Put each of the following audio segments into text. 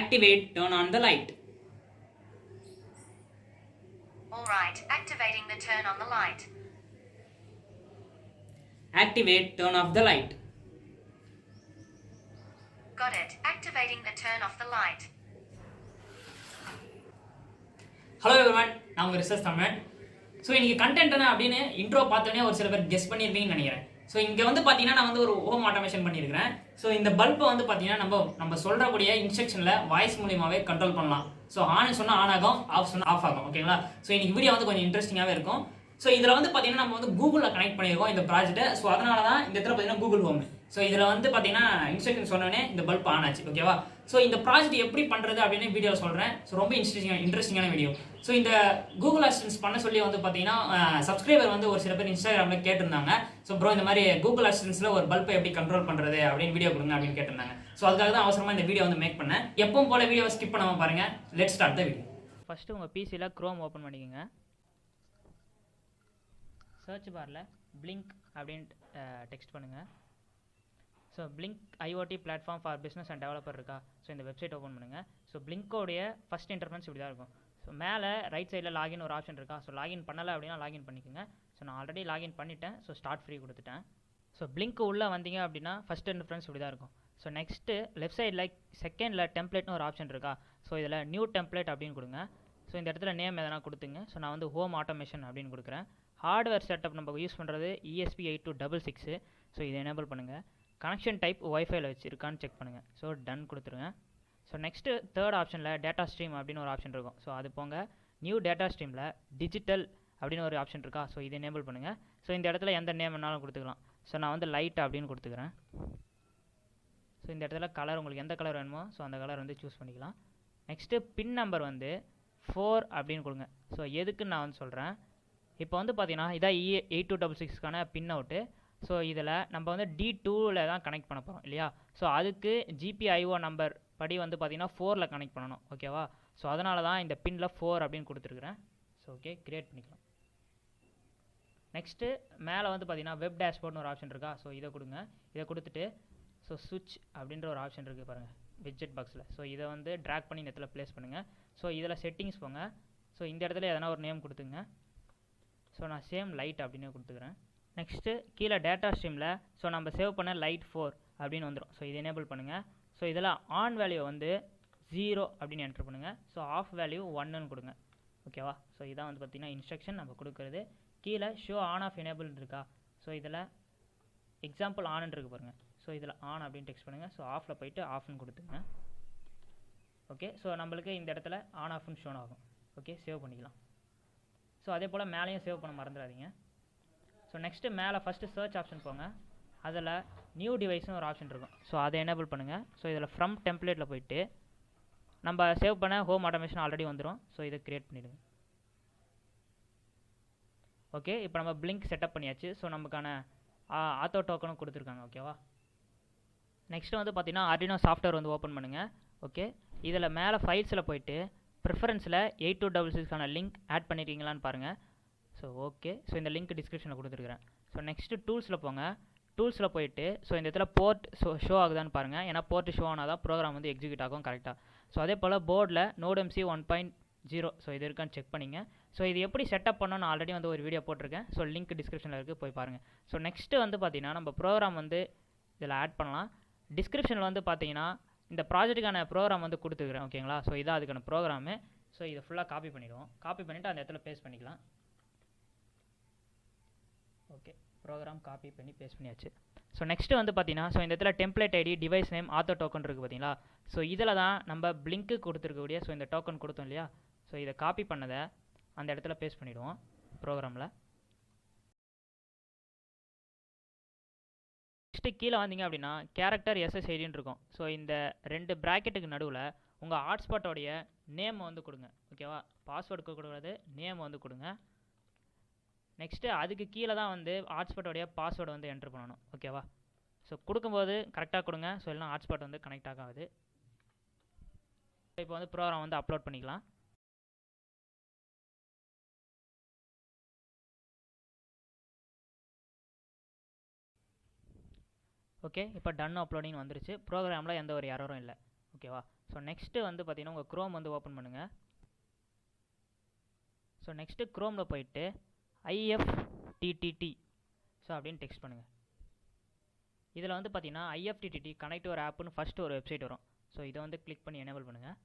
Activate, turn on the light. Alright, activating the turn on the light. Activate, turn off the light. Got it, activating the turn off the light. Hello everyone, நான் உங்க research தமிழன். So இன்னைக்கு content என்ன அப்படின்னு intro பார்த்தோன்னே ஒரு சில பேர் கெஸ் பண்ணியிருப்பீங்கன்னு நினைக்கிறேன். ஸோ இங்கே வந்து பார்த்தீங்கன்னா நான் வந்து ஒரு ஹோம் ஆட்டோமேஷன் பண்ணியிருக்கிறேன். ஸோ இந்த பல்பை வந்து பார்த்தீங்கன்னா நம்ம சொல்கிறக்கூடிய இன்ஸ்ட்ரக்ஷனில் வாய்ஸ் மூலியமாகவே கண்ட்ரோல் பண்ணலாம். ஸோ ஆன் சொன்னால் ஆன் ஆகும், ஆஃப் சொன்னால் ஆஃப் ஆகும். ஓகேங்களா? ஸோ இன்னைக்கு வீடியோ வந்து கொஞ்சம் இன்ட்ரெஸ்டிங்காகவே இருக்கும். ஸோ இதில் வந்து பார்த்தீங்கன்னா நம்ம வந்து கூகுளில் கனெக்ட் பண்ணியிருக்கோம் இந்த ப்ராஜெக்ட்டை. ஸோ அதனால தான் இந்த இடத்துல பார்த்தீங்கன்னா கூகுள் ஹோம். ஸோ இதில் வந்து பார்த்தீங்கன்னா இன்ஸ்ட்ரக்ஷன் சொன்னோடனே இந்த பல்ப் ஆன் ஆச்சு. ஓகேவா? ஸோ இந்த ப்ராஜெக்ட் எப்படி பண்ணுறது அப்படின்னு வீடியோவில் சொல்கிறேன். ஸோ ரொம்ப இன்ட்ரெஸ்டிங்கான வீடியோ. ஸோ இந்த கூகுள் அசிஸ்டன்ஸ் பண்ண சொல்லி வந்து பார்த்தீங்கன்னா சப்ஸ்கிரைபர் வந்து ஒரு சில பேர் இன்ஸ்டாகிராமில் கேட்டிருந்தாங்க. ஸோ ப்ரோ இந்த மாதிரி கூகுள் அசிஸ்டன்ஸில் ஒரு பல்பை எப்படி கண்ட்ரோல் பண்ணுறது அப்படின்னு வீடியோ கொடுங்க அப்படின்னு கேட்டிருந்தாங்க. ஸோ அதுக்காக தான் அவசரமாக இந்த வீடியோ வந்து மேக் பண்ணேன். எப்பவும் போல வீடியோ ஸ்கிப் பண்ணாமல் பாருங்கள். Let's start the video. First உங்கள் பிசியில் க்ரோம் ஓப்பன் பண்ணிக்கோங்க. சர்ச் பாரில் blynk அப்படின்ட்டு டெக்ஸ்ட் பண்ணுங்கள். So blynk IoT platform for business and developer இருக்கா? ஸோ இந்த வெப்சைட் ஓப்பன் பண்ணுங்கள். ஸோ பிளிங்கோடைய ஃபஸ்ட் இன்டர்ஃபரன்ஸ் இப்படி தான் இருக்கும். ஸோ மேலே ரைட் சைடில் லாகின் ஒரு ஆப்ஷன் இருக்கா? ஸோ லாகின் பண்ணலை அப்படின்னா லாகின் பண்ணிக்கோங்க. ஸோ நான் ஆல்ரெடி லாகின் பண்ணிட்டேன். ஸோ ஸ்டார்ட் ஃப்ரீ கொடுத்துட்டேன். ஸோ blynk உள்ளே வந்தீங்க அப்படின்னா ஃபஸ்ட் இன்டர்ஃபரன்ஸ் இப்படி தான் இருக்கும். ஸோ நெக்ஸ்ட்டு லெஃப்ட் சைடில் செகண்டில் டெம்ப்ளேட்னு ஒரு ஆப்ஷன் இருக்கா? ஸோ இதில் நியூ டெம்ப்ளேட் அப்படின்னு கொடுங்க. ஸோ இந்த இடத்துல நேம் எதனா கொடுத்துங்க. ஸோ நான் வந்து ஹோம் ஆட்டோமேஷன் அப்படின்னு கொடுக்குறேன். ஹார்ட்வேர் செட்டப் நம்ம யூஸ் பண்ணுறது esp8266. ஸோ இதை எனேபிள் பண்ணுங்கள். கனெக்ஷன் டைப் ஒய்ஃபைல வச்சுருக்கான்னு செக் பண்ணுங்கள். ஸோ டன் கொடுத்துருங்க. ஸோ நெக்ஸ்ட்டு தேர்ட் ஆப்ஷனில் டேட்டா ஸ்ட்ரீம் அப்படின்னு ஒரு ஆப்ஷன் இருக்கும். ஸோ அது போங்க. நியூ டேட்டா ஸ்ட்ரீமில் டிஜிட்டல் அப்படின்னு ஒரு ஆப்ஷன் இருக்கா? ஸோ இதை எனேபிள் பண்ணுங்கள். ஸோ இந்த இடத்துல எந்த நேம் வேணாலும் கொடுத்துக்கலாம். ஸோ நான் வந்து லைட் அப்படின்னு கொடுத்துக்கிறேன். ஸோ இந்த இடத்துல கலர் உங்களுக்கு எந்த கலர் வேணுமோ ஸோ அந்த கலர் வந்து சூஸ் பண்ணிக்கலாம். நெக்ஸ்ட்டு பின் நம்பர் வந்து 4 அப்படின்னு கொடுங்க. ஸோ எதுக்குன்னு நான் வந்து சொல்கிறேன். இப்போ வந்து பார்த்தீங்கன்னா இதான் E8266க்கான பின் அவுட்டு. ஸோ இதில் நம்ம வந்து D2வில் தான் கனெக்ட் பண்ண போகிறோம் இல்லையா? ஸோ அதுக்கு GPIO நம்பர் படி வந்து பார்த்தீங்கன்னா 4ல் கனெக்ட் பண்ணணும். ஓகேவா? ஸோ அதனால தான் இந்த பின்னில் 4 அப்படின்னு கொடுத்துருக்குறேன். ஸோ ஓகே, கிரியேட் பண்ணிக்கலாம். நெக்ஸ்ட்டு மேலே வந்து பார்த்தீங்கன்னா வெப் டேஷ்போர்ட்னு ஒரு ஆப்ஷன் இருக்கா? ஸோ இதை கொடுங்க. இதை கொடுத்துட்டு ஸோ சுவிட்ச் அப்படின்ற ஒரு ஆப்ஷன் இருக்குது பாருங்கள் விட்ஜெட் பாக்ஸில். ஸோ இதை வந்து ட்ராக் பண்ணி இந்த இடத்துல ப்ளேஸ் பண்ணுங்கள். ஸோ இதில் செட்டிங்ஸ் போங்க. ஸோ இந்த இடத்துல எதனா ஒரு நேம் கொடுத்துங்க. ஸோ நான் சேம் லைட் அப்படின்னு கொடுத்துக்கிறேன். நெக்ஸ்ட்டு கீழே டேட்டா ஸ்ட்ரீமில் ஸோ நம்ம சேவ் பண்ண லைட் 4 அப்படின்னு வந்துடும். ஸோ இதை எனேபிள் பண்ணுங்கள். ஸோ இதில் ஆன் வேல்யூ வந்து 0 அப்படின்னு என்ட்ரு பண்ணுங்கள். ஸோ ஆஃப் வேல்யூ 1ன்னு கொடுங்க. ஓகேவா? ஸோ இதான் வந்து பார்த்திங்கன்னா இன்ஸ்ட்ரக்ஷன் நம்ம கொடுக்குறது. கீழே ஷோ ஆன் ஆஃப் எனேபிள் இருக்கா? ஸோ இதில் எக்ஸாம்பிள் ஆன் இருக்கு பாருங்கள். ஸோ இதில் ஆன் அப்படின்னு டெக்ஸ்ட் பண்ணுங்கள். ஸோ ஆஃபில் போய்ட்டு ஆஃப்னு கொடுத்துங்க. ஓகே, ஸோ நம்மளுக்கு இந்த இடத்துல ஆன் ஆஃப்னு ஷோன் ஆகும். ஓகே, சேவ் பண்ணிக்கலாம். ஸோ அதே போல் மேலேயும் சேவ் பண்ண மறந்துடாதீங்க. ஸோ நெக்ஸ்ட்டு மேலே ஃபஸ்ட்டு சர்ச் ஆப்ஷன் போங்க. அதில் நியூ டிவைஸ்னு ஒரு ஆப்ஷன் இருக்கும். ஸோ அதை எனேபிள் பண்ணுங்கள். ஸோ இதில் ஃப்ரம் டெம்ப்ளேட்டில் போயிட்டு நம்ம சேவ் பண்ண ஹோம் ஆட்டோமேஷன் ஆல்ரெடி வந்துடும். ஸோ இதை க்ரியேட் பண்ணிவிடுங்க. ஓகே, இப்போ நம்ம blynk செட்டப் பண்ணியாச்சு. ஸோ நமக்கான ஆத்தோ டோக்கனும் கொடுத்துருக்காங்க. ஓகேவா? நெக்ஸ்ட்டு வந்து பார்த்தீங்கன்னா ஆர்டினோ சாஃப்ட்வேர் வந்து ஓப்பன் பண்ணுங்கள். ஓகே, இதில் மேலே ஃபைல்ஸில் போயிட்டு ப்ரிஃபரன்ஸில் 8266க்கான லிங்க் ஆட் பண்ணியிருக்கீங்களான்னு பாருங்கள். ஸோ ஓகே, ஸோ இந்த லிங்க் டிஸ்கிரிப்ஷனில் கொடுத்துருக்குறேன். ஸோ நெக்ஸ்ட்டு டூல்ஸில் போங்க. டூல்ஸில் போயிட்டு ஸோ இந்த இடத்துல போர்ட் ஷோ ஆகுதான்னு பாருங்கள். ஏன்னா போர்ட் ஷோ ஆனால் தான் ப்ரோக்ராம் வந்து எக்ஸிக்யூட் ஆகும் கரெக்டாக. ஸோ அதே போல் போர்டில் Nodemcu 1.0 ஸோ இது இருக்கான்னு செக் பண்ணிங்க. ஸோ இது எப்படி செட்டப் பண்ணணும்னு ஆல்ரெடி வந்து ஒரு வீடியோ போட்டிருக்கேன். ஸோ லிங்க் டிஸ்கிரிப்ஷனில் இருக்குது, போய் பாருங்கள். ஸோ நெக்ஸ்ட்டு வந்து பார்த்தீங்கன்னா நம்ம ப்ரோக்ராம் வந்து இதில் ஆட் பண்ணலாம். டிஸ்கிரிப்ஷனில் வந்து பார்த்தீங்கன்னா இந்த ப்ராஜெக்ட்டுக்கான ப்ரோக்ராம் வந்து கொடுத்துக்கிறேன். ஓகேங்களா? ஸோ இதான் அதுக்கான ப்ரோக்ராமு. ஸோ இதை ஃபுல்லாக காப்பி பண்ணிவிடுவோம். காப்பி பண்ணிவிட்டு அந்த இடத்துல பேஸ்ட் பண்ணிக்கலாம். ஓகே, ப்ரோக்ராம் காப்பி பண்ணி பேஸ்ட் பண்ணியாச்சு. ஸோ நெக்ஸ்ட்டு வந்து பார்த்தீங்கன்னா ஸோ இந்த இடத்துல template ID, device name, auth token இருக்குது பார்த்தீங்களா? ஸோ இதில் தான் நம்ம blynk கொடுத்துருக்கக்கூடிய ஸோ இந்த டோக்கன் கொடுத்தோம் இல்லையா? ஸோ இதை காப்பி பண்ணதை அந்த இடத்துல பேஸ்ட் பண்ணிவிடுவோம் ப்ரோக்ராமில். நெக்ஸ்ட்டு கீழே வந்தீங்க அப்படின்னா கேரக்டர் SSIDன்னு இருக்கும். ஸோ இந்த 2 ப்ராக்கெட்டுக்கு நடுவில் உங்கள் ஹாட்ஸ்பாட்டோடைய நேம் வந்து கொடுங்க. ஓகேவா? பாஸ்வேர்டு கொடுக்கக்கூடாது, நேம் வந்து கொடுங்க. நெக்ஸ்ட்டு அதுக்கு கீழே தான் வந்து ஹாட்ஸ்பாட்டோடைய பாஸ்வேர்டு வந்து என்ட்ரு பண்ணணும். ஓகேவா? ஸோ கொடுக்கும்போது கரெக்டாக கொடுங்க. ஸோ இல்லைனா ஹாட்ஸ்பாட் வந்து கனெக்ட் ஆகாது. இப்போ வந்து ப்ரோக்ராம் வந்து அப்லோட் பண்ணிக்கலாம். ஓகே, இப்போ டன் அப்லோடிங் வந்துருச்சு. ப்ரோக்ராமில் எந்த ஒரு எரரும் இல்லை. ஓகேவா? ஸோ நெக்ஸ்ட்டு வந்து பார்த்தீங்கன்னா உங்கள் க்ரோம் வந்து ஓப்பன் பண்ணுங்கள். ஸோ நெக்ஸ்ட்டு க்ரோமில் போயிட்டு IFTTT ஸோ அப்படின்னு டெக்ஸ்ட் பண்ணுங்கள். இதில் வந்து பார்த்தீங்கன்னா IFTTT கனெக்ட் ஒரு ஆப்புன்னு ஃபஸ்ட்டு ஒரு வெப்சைட் வரும். ஸோ இதை வந்து கிளிக் பண்ணி எனேபிள் பண்ணுங்கள்.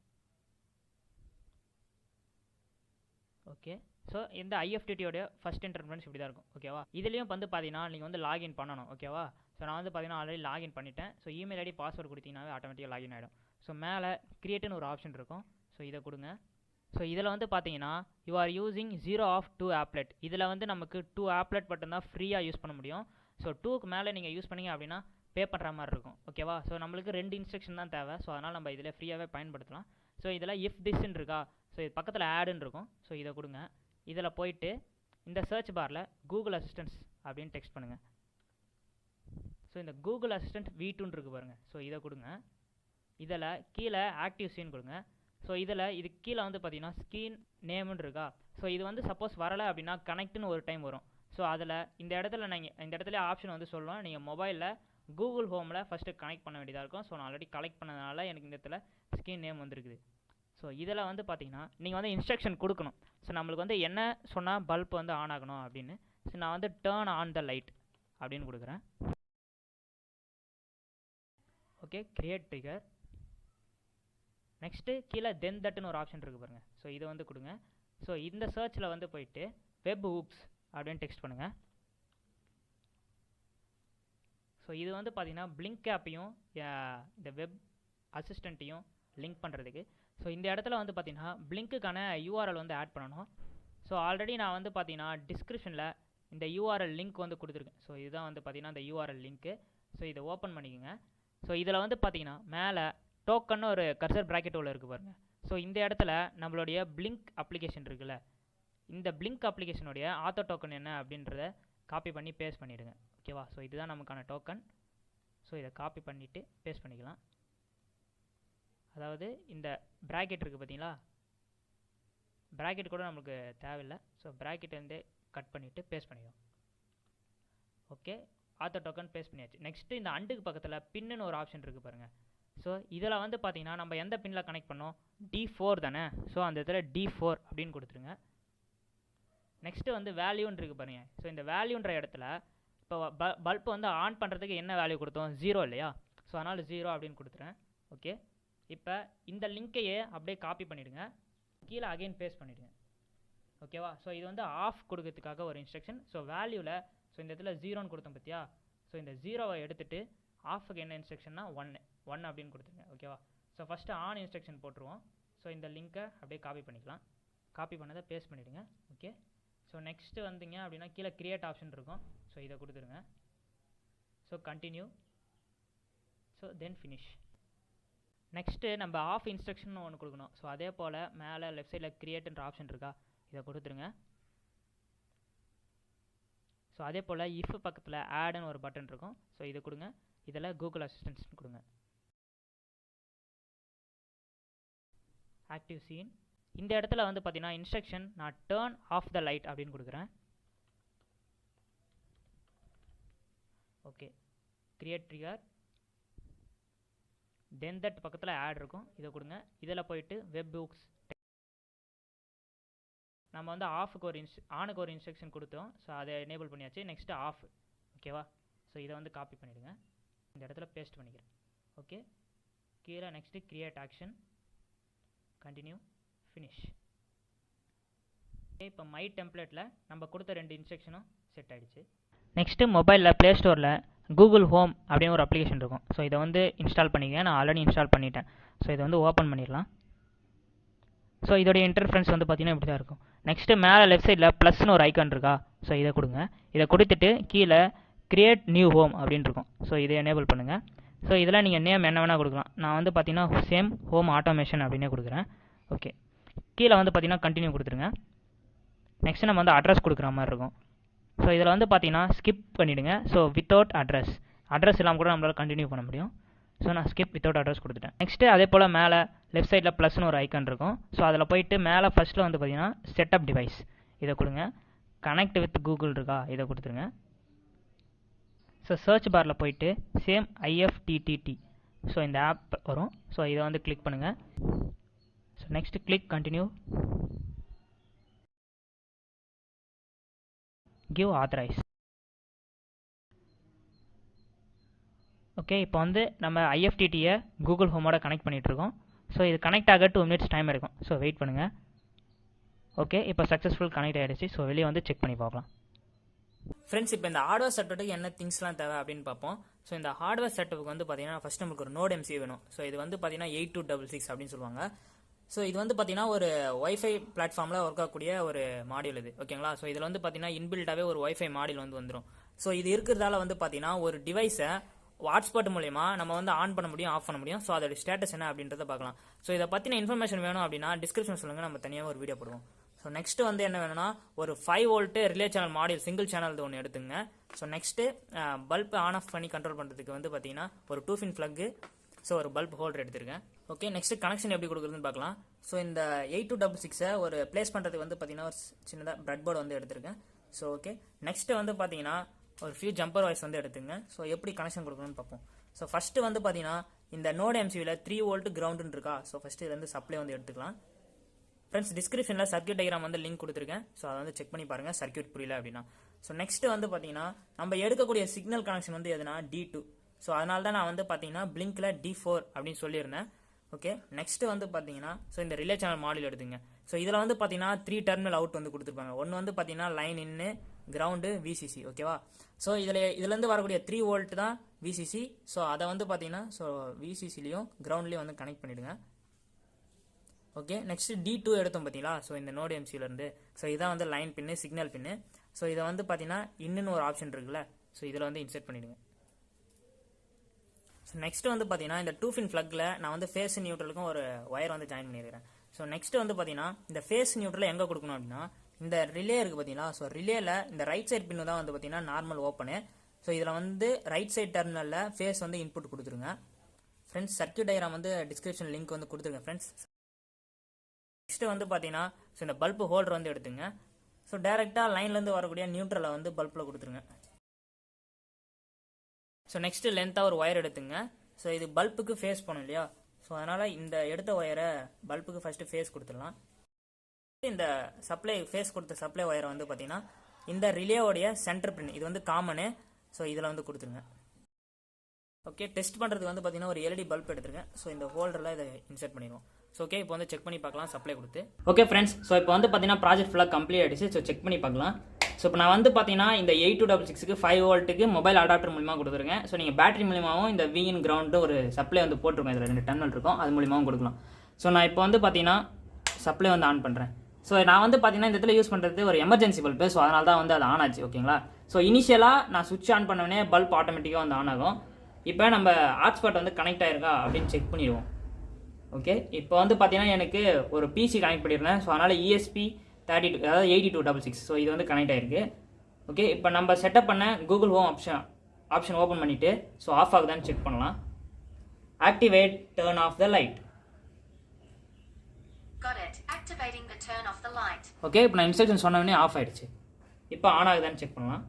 ஓகே, ஸோ இந்த IFTTயோடைய ஃபஸ்ட் இன்டர்ஃபேஸ் இப்படி தான் இருக்கும். ஓகேவா, இதுலேயும் வந்து பார்த்தீங்கன்னா நீங்கள் வந்து லாகின் பண்ணணும். ஓகேவா, ஸோ நான் வந்து பார்த்தீங்கன்னா ஆல்ரெடி லாகின் பண்ணிட்டேன். ஸோ இமெயில் ஐடி பாஸ்வேர்டு கொடுத்தீங்கன்னாவே ஆட்டோமேட்டிக்காக லாகின் ஆகிடும். ஸோ மேலே கிரியேட்டுன்னு ஒரு ஆப்ஷன் இருக்கும். ஸோ இதை கொடுங்க. ஸோ இதில் வந்து பார்த்தீங்கன்னா you are using 0 of 2 applet. இதில் வந்து நமக்கு 2 applet மட்டும்தான் ஃப்ரீயாக யூஸ் பண்ண முடியும். ஸோ 2க்கு மேலே நீங்கள் யூஸ் பண்ணிங்க அப்படின்னா பே பண்ணுற மாதிரி இருக்கும். ஓகேவா, ஸோ நம்மளுக்கு 2 இன்ஸ்ட்ரக்ஷன் தான் தேவை. ஸோ அதனால் நம்ம இதில் ஃப்ரீயாகவே பயன்படுத்தலாம். ஸோ இதில் இஃப் திஸ்ன்னு இருக்கா, ஸோ இது பக்கத்தில் ஆடுன்னு இருக்கும். ஸோ இதை கொடுங்க. இதில் போயிட்டு இந்த சர்ச் பாரில் கூகுள் அசிஸ்டன்ஸ் அப்படின்னு டெக்ஸ்ட் பண்ணுங்கள். ஸோ இந்த கூகுள் அசிஸ்டன்ட் V2ன்னு இருக்குது பாருங்கள். ஸோ இதை கொடுங்க. இதில் கீழே ஆக்டிவ் சீன் கொடுங்க. ஸோ இதில் இது கீழே வந்து பார்த்தீங்கன்னா ஸ்க்ரீன் நேம்னு இருக்கா. ஸோ இது வந்து சப்போஸ் வரலை அப்படின்னா கனெக்ட்னு ஒரு டைம் வரும். ஸோ அதில் இந்த இடத்துல ஆப்ஷன் வந்து சொல்லலாம். நீங்கள் மொபைலில் கூகுள் ஹோமில் ஃபஸ்ட்டு கனெக்ட் பண்ண வேண்டியதாக இருக்கும். ஸோ நான் ஆல்ரெடி கனெக்ட் பண்ணதுனால எனக்கு இந்த இடத்துல ஸ்க்ரீன் நேம் வந்துருக்குது. ஸோ இதில் வந்து பார்த்தீங்கன்னா நீங்கள் வந்து இன்ஸ்ட்ரக்ஷன் கொடுக்கணும். ஸோ நம்மளுக்கு வந்து என்ன சொன்னால் பல்ப் வந்து ஆன் ஆகணும் அப்படின்னு. ஸோ நான் வந்து டர்ன் ஆன் த லைட் அப்படின்னு கொடுக்குறேன். Okay, create trigger. நெக்ஸ்ட்டு கீழே தென் தட்டுன்னு ஒரு ஆப்ஷன் இருக்குது பாருங்கள். ஸோ இதை வந்து கொடுங்க. ஸோ இந்த சர்ச்சில் வந்து போயிட்டு வெப் ஹூக்ஸ் அப்படின்னு டெக்ஸ்ட் பண்ணுங்கள். ஸோ இது வந்து பார்த்தீங்கன்னா blynk ஆப்பையும் இந்த வெப் அசிஸ்டண்ட்டையும் லிங்க் பண்ணுறதுக்கு. ஸோ இந்த இடத்துல வந்து பார்த்தீங்கன்னா blynk-க்கான URL வந்து ஆட் பண்ணணும். ஸோ ஆல்ரெடி நான் வந்து பார்த்தீங்கன்னா டிஸ்கிரிப்ஷனில் இந்த URL லிங்க் வந்து கொடுத்துருக்கேன். ஸோ இதுதான் வந்து பார்த்தீங்கன்னா இந்த URL லிங்க்கு. ஸோ இதை ஓப்பன் பண்ணிக்கோங்க. ஸோ இதில் வந்து பார்த்தீங்கன்னா மேலே டோக்கன்னு ஒரு கர்சர் ப்ராக்கெட் உள்ள இருக்குது பாருங்கள். ஸோ இந்த இடத்துல நம்மளுடைய blynk அப்ளிகேஷன் இருக்குல்ல, இந்த blynk அப்ளிகேஷனுடைய ஆத்தோ டோக்கன் என்ன அப்படின்றத காப்பி பண்ணி பேஸ்ட் பண்ணிவிடுங்க. ஓகேவா, ஸோ இதுதான் நமக்கான டோக்கன். ஸோ இதை காப்பி பண்ணிவிட்டு பேஸ்ட் பண்ணிக்கலாம். அதாவது இந்த ப்ராக்கெட் இருக்குது பார்த்தீங்களா, ப்ராக்கெட் கூட நம்மளுக்கு தேவையில்லை. ஸோ ப்ராக்கெட்லேருந்தே கட் பண்ணிவிட்டு பேஸ்ட் பண்ணிக்கலாம். ஓகே, ஆத்தோ டோக்கன் பேஸ்ட் பண்ணியாச்சு. நெக்ஸ்ட்டு இந்த அண்டுக்கு பக்கத்தில் பின்னு ஒரு ஆப்ஷன் இருக்குது பாருங்கள். ஸோ இதில் வந்து பார்த்தீங்கன்னா நம்ம எந்த பின்னில் கனெக்ட் பண்ணோம், D4 தானே. ஸோ அந்த இடத்துல D4 அப்படின்னு கொடுத்துருங்க. நெக்ஸ்ட்டு வந்து வேல்யூன்னு இருக்குது பாருங்கள். ஸோ இந்த வேல்யூன்ற இடத்துல இப்போ பல்ப் வந்து ஆன் பண்ணுறதுக்கு என்ன வேல்யூ கொடுத்தோம், 0 இல்லையா. ஸோ அதனால் 0 அப்படின்னு கொடுத்துறேன். ஓகே, இப்போ இந்த லிங்க்கையே அப்படியே காப்பி பண்ணிவிடுங்க, கீழே அகைன் பேஸ்ட் பண்ணிவிடுங்க. ஓகேவா, ஸோ இது வந்து ஆஃப் கொடுக்கறதுக்காக ஒரு இன்ஸ்ட்ரக்ஷன். ஸோ வேல்யூவில் ஸோ இந்த இடத்துல 0ன்னு கொடுத்தோம் பார்த்தியா. ஸோ இந்த 0வை எடுத்துகிட்டு ஆஃபுக்கு என்ன இன்ஸ்ட்ரக்ஷன்னா 1 அப்படின்னு கொடுத்துருங்க. ஓகேவா, ஸோ ஃபஸ்ட்டு ஆன் இன்ஸ்ட்ரக்ஷன் போட்டுருவோம். ஸோ இந்த லிங்க்கை அப்படியே காப்பி பண்ணிக்கலாம். காப்பி பண்ணதை பேஸ்ட் பண்ணிவிடுங்க. ஓகே, ஸோ நெக்ஸ்ட்டு வந்தீங்க அப்படின்னா கீழே கிரியேட் ஆப்ஷன் இருக்கும். ஸோ இதை கொடுத்துருங்க. So continue. So then finish. Next நம்ம ஆஃப் இன்ஸ்ட்ரக்ஷன் ஒன்று கொடுக்கணும். ஸோ அதே போல் மேலே லெஃப்ட் சைடில் கிரியேட்ன்ற ஆப்ஷன் இருக்கா, இதை கொடுத்துருங்க. ஸோ அதே போல் இஃப் பக்கத்தில் ஆடுன்னு ஒரு பட்டன் இருக்கும். ஸோ இதை கொடுங்க. இதில் கூகுள் அசிஸ்டன்ஸ் கொடுங்க. Active scene. இந்த இடத்துல வந்து பார்த்தீங்கன்னா இன்ஸ்ட்ரக்ஷன் நான் டர்ன் ஆஃப் த லைட் அப்படின்னு கொடுக்குறேன். Okay, create trigger. Then that பக்கத்தில் ஆட் இருக்கும், இதை கொடுங்க. இதில் போயிட்டு வெப் புக்ஸ் நம்ம வந்து ஆஃபுக்கு ஒரு ஆனுக்கு ஒரு இன்ஸ்ட்ரக்ஷன் கொடுத்தோம். ஸோ அதை எனேபிள் பண்ணியாச்சு. Next of. ஓகேவா, ஸோ இதை வந்து காப்பி பண்ணிவிடுங்க, இந்த இடத்துல பேஸ்ட் பண்ணிக்கிறேன். ஓகே, கீழே next create action, continue, finish. Okay, இப்போ மை டெம்ப்ளேட்டில் நம்ம கொடுத்த 2 இன்ஸ்ட்ரக்ஷனும் செட் ஆகிடுச்சு. நெக்ஸ்ட்டு மொபைலில் ப்ளே ஸ்டோரில் கூகுள் ஹோம் அப்படின்னு ஒரு அப்ளிகேஷன் இருக்கும். ஸோ இதை வந்து இன்ஸ்டால் பண்ணிக்க, நான் ஆல்ரெடி இன்ஸ்டால் பண்ணிட்டேன். ஸோ இதை வந்து ஓப்பன் பண்ணிடலாம். ஸோ இதோடைய இன்டர்ஃபரன்ஸ் வந்து பார்த்தீங்கன்னா இப்படி தான் இருக்கும். நெக்ஸ்ட்டு மேலே லெஃப்ட் சைடில் ப்ளஸ்னு ஒரு ஐக்கான் இருக்கா. ஸோ இதை கொடுங்க. இதை கொடுத்துட்டு கீழே கிரியேட் நியூ ஹோம் அப்படின்னு இருக்கும். ஸோ இதை எனேபிள் பண்ணுங்கள். ஸோ இதில் நீங்கள் நேம் என்ன வேணால் கொடுக்கலாம். நான் வந்து பார்த்தீங்கன்னா சேம் ஹோம் ஆட்டோமேஷன் அப்படின்னே கொடுக்குறேன். ஓகே, கீழே வந்து பார்த்தீங்கன்னா கண்டினியூ கொடுத்துருங்க. நெக்ஸ்ட்டு நம்ம வந்து அட்ரஸ் கொடுக்குற மாதிரி இருக்கும். ஸோ இதில் வந்து பார்த்தீங்கன்னா ஸ்கிப் பண்ணிவிடுங்க. ஸோ வித்தவுட் அட்ரஸ் இல்லாமல் கூட நம்மளால் கண்டினியூ பண்ண முடியும். ஸோ நான் ஸ்கிப் வித்தவுட் அட்ரஸ் கொடுத்துட்டேன். நெக்ஸ்ட்டு அதே போல் மேலே லெஃப்ட் சைடில் ப்ளஸ்னு ஒரு ஐக்கான் இருக்கும். ஸோ அதில் போயிட்டு மேலே ஃபஸ்ட்டில் வந்து பார்த்தீங்கன்னா செட்டப் டிவைஸ் இதை கொடுங்க. கனெக்ட் வித் கூகுள் இருக்கா, இதை கொடுத்துருங்க. ஸோ சர்ச் பாரில் போயிட்டு சேம் IFTTT ஸோ இந்த ஆப் வரும். ஸோ இதை வந்து கிளிக் பண்ணுங்கள். So next click continue, give authorise. Okay, இப்போ வந்து நம்ம ஐஎஃப்டிடியை கூகுள் ஹோமோட கனெக்ட் பண்ணிகிட்ருக்கோம். ஸோ இது கனெக்ட் ஆக 2 minutes டைம் இருக்கும். ஸோ வெயிட் பண்ணுங்கள். ஓகே, இப்போ சக்ஸஸ்ஃபுல் கனெக்ட் ஆகிடுச்சு. ஸோ வெளியே வந்து செக் பண்ணி பார்க்கலாம். ஃப்ரெண்ட்ஸ், இப்போ இந்த ஹார்ட்வேர் செட்டப்புக்கு என்ன திங்ஸ்லாம் தேவை அப்படின்னு பார்ப்போம். ஸோ இந்த ஹார்ட்வேர் செட்டப்புக்கு வந்து பார்த்தீங்கன்னா ஃபஸ்ட் நமக்கு ஒரு Nodemcu வேணும். ஸோ இது வந்து பார்த்தீங்கன்னா 8266 அப்படின்னு சொல்லுவாங்க. ஸோ இது வந்து பார்த்தீங்கன்னா ஒரு ஒய்ஃபை பிளாட்ஃபார்மில் ஒர்க் ஆகக்கூடிய ஒரு மாடியூல் இது. ஓகேங்களா? ஸோ இதில் வந்து பார்த்தீங்கன்னா இன்பில்டாகவே ஒரு ஒய்ஃபை மாடியூல் வந்து வந்துடும். ஸோ இது இருக்கிறதால வந்து பார்த்தீங்கன்னா ஒரு டிவைஸை வாட்ஸ்பாட் மூலமா நம்ம வந்து ஆன் பண்ண முடியும், ஆஃப் பண்ண முடியும். ஸோ அதோட ஸ்டேட்டஸ் என்ன அப்படின்றத பார்க்கலாம். ஸோ இதை பற்றின இன்ஃபர்மேஷன் வேணும் அப்படின்னா டிஸ்கிரிப்ஷன் சொல்லுங்கள், நம்ம தனியாக ஒரு வீடியோ போடுவோம். ஸோ நெக்ஸ்ட் வந்து என்ன வேணும்னா ஒரு 5 volt relay channel module single channel ஒன்று எடுத்துங்க. So next bulb on off பண்ணி கண்ட்ரோல் பண்ணுறதுக்கு வந்து பார்த்தீங்கன்னா ஒரு 2-pin plug, ஸோ ஒரு பல்ப் ஹோல்டர் எடுத்துருக்கேன். ஓகே, நெக்ஸ்ட் கனெக்ஷன் எப்படி கொடுக்குறதுன்னு பார்க்கலாம். ஸோ இந்த 8266 ஒரு பிளேஸ் பண்ணுறதுக்கு வந்து பார்த்தீங்கன்னா ஒரு சின்னதாக பிரெட் போர்டு வந்து எடுத்திருக்கேன். ஸோ ஓகே, நெக்ஸ்ட் வந்து பார்த்தீங்கன்னா ஒரு ஃபியூ ஜம்பர் வாய்ஸ் வந்து எடுத்துங்க. ஸோ எப்படி கனெக்ஷன் கொடுக்கணும்னு பார்ப்போம். ஸோ ஃபஸ்ட்டு வந்து பார்த்தீங்கன்னா இந்த Nodemcuல 3 volt கிரவுண்டுன்னு இருக்கா. ஸோ ஃபஸ்ட்டு இதுலேருந்து சப்ளை வந்து எடுத்துக்கலாம். ஃப்ரெண்ட்ஸ், டிஸ்கிரிப்ஷனில் சர்க்யூட் டயக்ராம் வந்து லிங்க் கொடுத்துருக்கேன். ஸோ அதை வந்து செக் பண்ணி பாருங்கள் சர்க்யூட் புரியல அப்படின்னா. ஸோ நெக்ஸ்ட் வந்து பார்த்தீங்கன்னா நம்ம எடுக்கக்கூடிய சிக்னல் கனெக்ஷன் வந்து எதுனா D2. ஸோ அதனால தான் நான் வந்து பார்த்தீங்கன்னா பிளிங்க்ல D4 அப்படின்னு சொல்லியிருந்தேன். ஓகே, நெக்ஸ்ட் வந்து பார்த்தீங்கன்னா ஸோ இந்த ரிலே சேனல் மாடியூல் எடுத்துங்க. ஸோ இதில் வந்து பார்த்தீங்கன்னா 3 terminal அவுட் வந்து கொடுத்துருப்பாங்க. ஒன்று வந்து பார்த்தீங்கன்னா லைன் இன்னு, கிரவுண்டு, VCC. ஓகேவா? ஸோ இதுலேருந்து வரக்கூடிய 3 volt தான் VCC. ஸோ அதை வந்து பார்த்தீங்கன்னா ஸோ VCCலையும் கிரவுண்ட்லேயும் வந்து கனெக்ட் பண்ணிவிடுங்க. ஓகே, நெக்ஸ்ட் D2 எடுத்தோம் பார்த்தீங்களா. ஸோ இந்த Nodemcuலேருந்து ஸோ இதான் வந்து லைன் பின்னு, சிக்னல் பின்னு. ஸோ இதை வந்து பார்த்தீங்கன்னா இன்னுன்னு ஒரு ஆப்ஷன் இருக்குல்ல. ஸோ இதில் வந்து இன்செர்ட் பண்ணிவிடுங்க. ஸோ நெக்ஸ்ட் வந்து பார்த்தீங்கன்னா இந்த 2-pin plugல நான் வந்து ஃபேஸ் நியூட்ரலுக்கும் ஒரு ஒயர் வந்து ஜாயின் பண்ணியிருக்கிறேன். ஸோ நெக்ஸ்ட் வந்து பார்த்தீங்கன்னா இந்த ஃபேஸ் நியூட்ரலை எங்கே கொடுக்கணும் அப்படின்னா இந்த ரிலே இருக்குது பார்த்தீங்களா. ஸோ ரிலேல இந்த ரைட் சைட் பின்னு தான் வந்து பார்த்தீங்கன்னா நார்மல் ஓப்பனு. ஸோ இதில் வந்து ரைட் சைட் டெர்மினலில் ஃபேஸ் வந்து இன்புட் கொடுத்துருங்க. ஃப்ரெண்ட்ஸ், சர்க்யூட் டயக்ராம் வந்து டிஸ்கிரிப்ஷன் லிங்க் வந்து கொடுத்துருங்க ஃப்ரெண்ட்ஸ். நெக்ஸ்ட் வந்து பார்த்தீங்கன்னா ஸோ இந்த பல்ப் ஹோல்டர் வந்து எடுத்துங்க. ஸோ டேரெக்டாக லைன்லேருந்து வரக்கூடிய நியூட்ரலை வந்து பல்பில் கொடுத்துருங்க. ஸோ நெக்ஸ்ட் லென்த்தாக ஒரு ஒயர் எடுத்துங்க. ஸோ இது பல்புக்கு ஃபேஸ் பண்ணும் இல்லையா. ஸோ அதனால் இந்த எடுத்த ஒயரை பல்புக்கு ஃபஸ்ட்டு ஃபேஸ் கொடுத்துடலாம். இந்த சப்ளை ஃபேஸ் கொடுத்த சப்ளை ஒயரை வந்து பார்த்தீங்கன்னா இந்த ரிலேவோடைய சென்டர் பின் இது வந்து காமனு. ஸோ இதில் வந்து கொடுத்துருங்க. ஓகே, டெஸ்ட் பண்ணுறதுக்கு வந்து பார்த்தீங்கன்னா ஒரு LED பல்ப் எடுத்துருக்கேன். ஸோ இந்த ஹோல்டரில் இதை இன்செர்ட் பண்ணிடுவோம். ஸோ ஓகே, இப்போ வந்து செக் பண்ணி பார்க்கலாம் சப்ளை கொடுத்து. ஓகே ஃப்ரெண்ட்ஸ், ஸோ இப்போ வந்து பார்த்தீங்கன்னா ப்ராஜெக்ட் ஃபுல்லாக கம்ப்ளீட் ஆகிடுச்சு. ஸோ செக் பண்ணி பார்க்கலாம். ஸோ இப்போ நான் வந்து பார்த்தீங்கன்னா இந்த 8266க்கு 5 voltக்கு மொபைல் அடாப்டர் மூலியமாக கொடுத்துருக்கேன். ஸோ நீங்கள் பேட்டரி மூலியமாகவும் இந்த VIN கிரவுண்டு ஒரு சப்ளை வந்து போட்டிருக்கோம். இதில் 2 terminal இருக்கும், அது மூலியமாகவும் கொடுக்கலாம். ஸோ நான் இப்போ வந்து பார்த்தீங்கன்னா சப்ளை வந்து ஆன் பண்ணுறேன். ஸோ நான் வந்து பார்த்தீங்கன்னா இந்த இடத்துல யூஸ் பண்ணுறது ஒரு எமர்ஜென்சி பல்பு. ஸோ அதனால தான் வந்து அது ஆன் ஆச்சு. ஓகேங்களா? ஸோ இனிஷியலாக நான் சுவிட்ச் ஆன் பண்ணோடனே பல்ப் ஆட்டோமேட்டிக்காக வந்து ஆன் ஆகும். இப்போ நம்ம ஹாட்ஸ்பாட் வந்து கனெக்ட் ஆயிருக்கா அப்படின்னு செக் பண்ணிடுவோம். ஓகே, இப்போ வந்து பார்த்தீங்கன்னா எனக்கு ஒரு PC கனெக்ட் பண்ணியிருந்தேன். ஸோ அதனால் ESP32 அதாவது 8266. ஸோ இது வந்து கனெக்ட் ஆயிருக்கு. ஓகே, இப்போ நம்ம செட்டப் பண்ண கூகுள் ஹோம் ஆப்ஷன் ஓப்பன் பண்ணிவிட்டு ஸோ ஆஃப் ஆகுதான்னு செக் பண்ணலாம். Activate turn off the light. Got it. Activating the turn off the light. Okay, இப்போ நான் இன்ஸ்ட்ரக்ஷன் சொன்னோடனே ஆஃப் ஆயிடுச்சு. இப்போ ஆன் ஆகுதான்னு செக் பண்ணலாம்.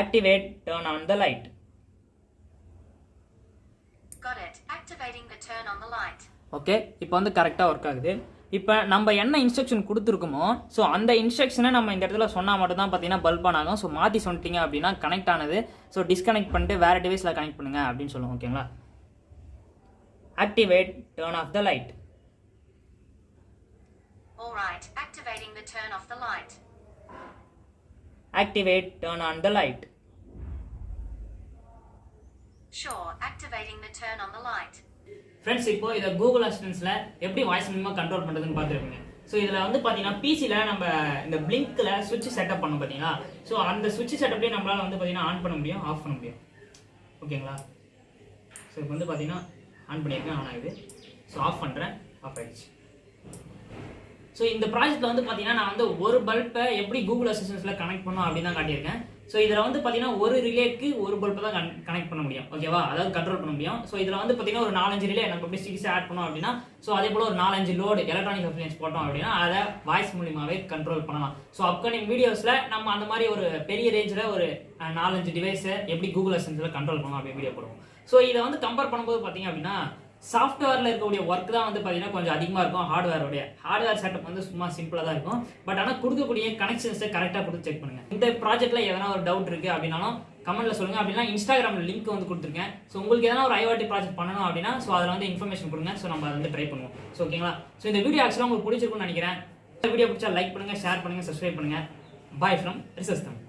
Activate turn on the light. Got it. Activating the turn on the light. Okay, இப்போ வந்து கரெக்டாக ஒர்க் ஆகுது. இப்போ நம்ம என்ன இன்ஸ்ட்ரக்ஷன் கொடுத்துருக்கோமோ ஸோ அந்த இன்ஸ்ட்ரக்ஷனை நம்ம இந்த இடத்துல சொன்னால் மட்டும்தான் பார்த்தீங்கன்னா பல்ப் ஆன் ஆகும். ஸோ மாற்றி சொன்னிட்டீங்க அப்படின்னா கனெக்ட் ஆனது. ஸோ டிஸ்கனெக்ட் பண்ணிட்டு வேறு டிவைஸில் கனெக்ட் பண்ணுங்க அப்படின்னு சொல்லுவோம். ஓகேங்களா? Activate turn off the light. Alright, activating the turn off the light. Activate turn on the light. Sure, activating the turn on the light. Friends, இப்போ இதை கூகுள் அசிஸ்டன்ஸில் எப்படி வாய்ஸ் மூலமாக கண்ட்ரோல் பண்ணுறதுன்னு பார்த்துருப்பீங்க. ஸோ இதில் வந்து பார்த்தீங்கன்னா பிசியில் நம்ம இந்த பிளிங்க்கில் சுவிட்ச் செட்டப் பண்ணோம் பார்த்தீங்களா. ஸோ அந்த சுவிட்ச் செட்டப்லேயே நம்மளால் வந்து பார்த்தீங்கன்னா ஆன் பண்ண முடியும், ஆஃப் பண்ண முடியும். ஓகேங்களா? ஸோ இப்போ வந்து பார்த்தீங்கன்னா ஆன் பண்ணியிருக்கேன், ஆன் ஆகுது. ஸோ ஆஃப் பண்ணுறேன், ஆஃப் ஆகிடுச்சு. ஸோ இந்த ப்ராஜெக்ட்டில் வந்து பார்த்தீங்கன்னா நான் வந்து ஒரு பல்பை எப்படி கூகுள் அசிஸ்டன்ஸில் கனெக்ட் பண்ணணும் அப்படின்னு தான் காட்டியிருக்கேன். ஸோ இதில் வந்து பார்த்தீங்கன்னா ஒரு ரிலேக்கு ஒரு பல்பை தான் கனெக்ட் பண்ண முடியும், ஓகேவா, அதாவது கண்ட்ரோல் பண்ண முடியும். ஸோ இதில் வந்து பார்த்தீங்கன்னா ஒரு 4-5 ரிலே நம்ம எப்படி ஸ்டிக்ஸ் ஆட் பண்ணோம் அப்படின்னா, ஸோ அதே போல் ஒரு 4-5 லோடு எலக்ட்ரானிக் அப்ளையன்ஸ் போட்டோம் அப்படின்னா அதை வாய்ஸ் மூலியமாகவே கண்ட்ரோல் பண்ணலாம். ஸோ அப்கமிங் வீடியோஸில் நம்ம அந்த மாதிரி ஒரு பெரிய ரேஞ்சில் ஒரு 4-5 டிவைஸை எப்படி கூகுள் அசிஸ்டன்ஸில் கண்ட்ரோல் பண்ணலாம் அப்படின்னு வீடியோ போடுவோம். ஸோ இதை வந்து கம்பேர் பண்ணும்போது பார்த்தீங்க அப்படின்னா சாஃப்ட்வேரில் இருக்கக்கூடிய ஒர்க் தான் வந்து பார்த்தீங்கன்னா கொஞ்சம் அதிகமாக இருக்கும். ஹார்ட்வேர் செட்டப் வந்து சும்மா சிம்பிளாக தான் இருக்கும். பட் ஆனால் கொடுக்கக்கூடிய கனெக்ஷன்ஸை கரெக்டாக கொடுத்து செக் பண்ணுங்க. இந்த ப்ராஜெக்ட்டில் எதனா ஒரு டவுட் இருக்குது அப்படின்னாலும் கமெண்ட்டில் சொல்லுங்கள். அப்படின்னா இன்ஸ்டாகிராமில் லிங்க் வந்து கொடுத்துருக்கேன். ஸோ உங்களுக்கு எதனா ஒரு IoT ப்ராஜெக்ட் பண்ணணும் அப்படின்னா ஸோ அதில் வந்து இன்ஃபர்மேஷன் கொடுங்க. ஸோ நம்ம அதை வந்து ட்ரை பண்ணுவோம். ஸோ ஓகேங்களா. ஸோ இந்த வீடியோ ஆக்சுவலாக உங்களுக்கு பிடிச்சிருக்குன்னு நினைக்கிறேன். இந்த வீடியோ பிடிச்சா லைக் பண்ணுங்கள், ஷேர் பண்ணுங்கள், சப்ஸ்கிரைப் பண்ணுங்கள். Bye from research Tamil.